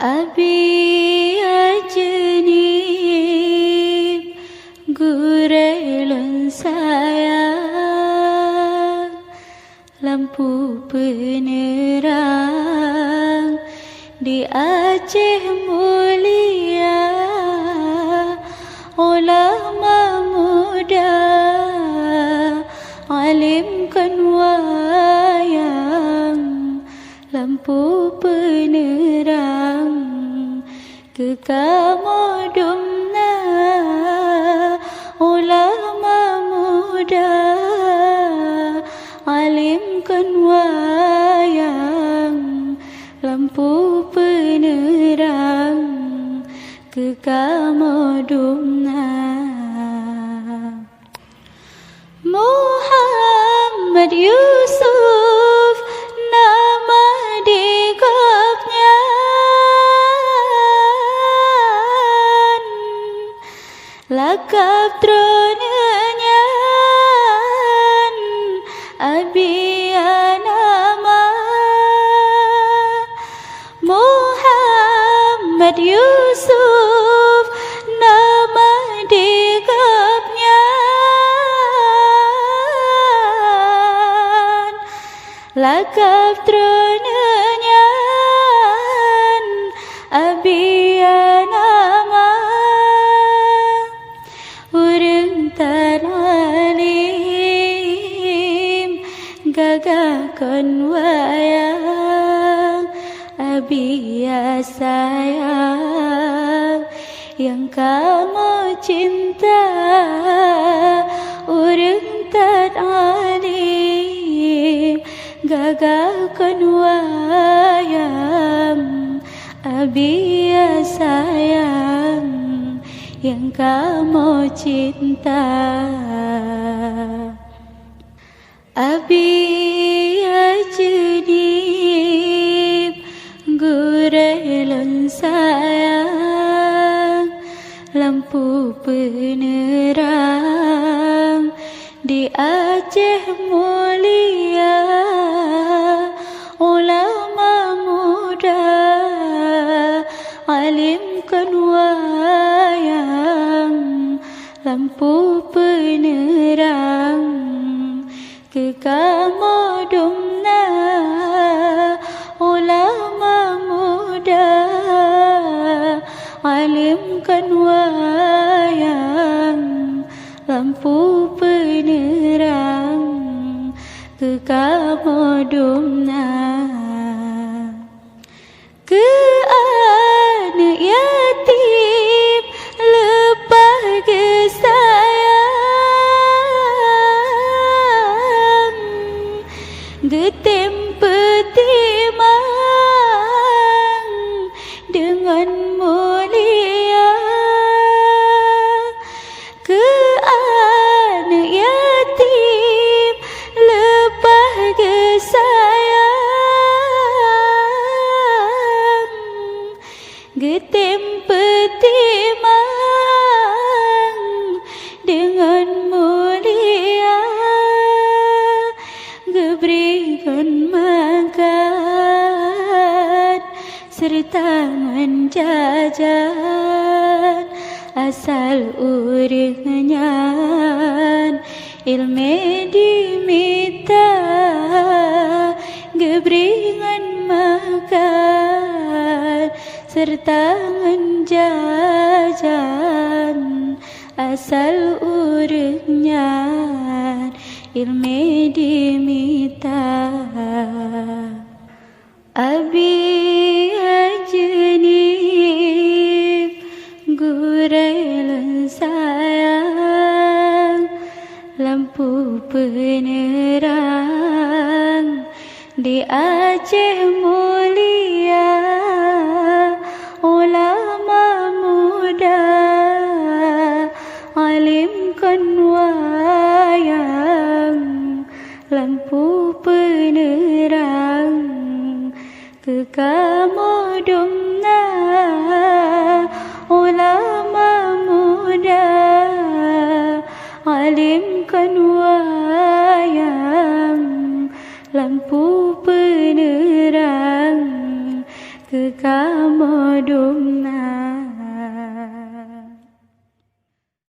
Abi ajanib gurelun sayang, lampu penerang di Aceh mulia, ulama muda alimkan wayang, lampu penerang kekamudumna, ulama muda alimkan wayang, lampu penerang kekamudumna. Muhammad Yusuf nama digapnya, lakap tronanya Abi nama Muhammad Yusuf nama digapnya, lakap tronanya Abi nama urang tanalim gagakon wayang, Abi sayang yang kamu cinta, urang tanalim gagakon wayang, Abi sayang yang kamu cinta. Abi ajanib gurelun sayang, lampu penerang di Aceh mulia, ulama muda alimkan wayang, lampu penerang kekamudumna, ulama muda alimkan wayang, lampu penerang kekamudumna. Ke anak yatim lepah gesayang, getem petimang dengan mulia. Ke anak yatim lepah gesayang, getem petimang dengan mulia, geberikan makan serta menjajan, asal urangnya ilmu dimita, geberingan makan serta menjajan, asal urangnya ilmu dimita. Abi ajanib gurelun sayang, lampu penerang di Aceh mulia, ulama muda alimkan wayang, lampu penerang kekamudumna, ulama muda alimkan wayang, lampu penerang ke kamodungna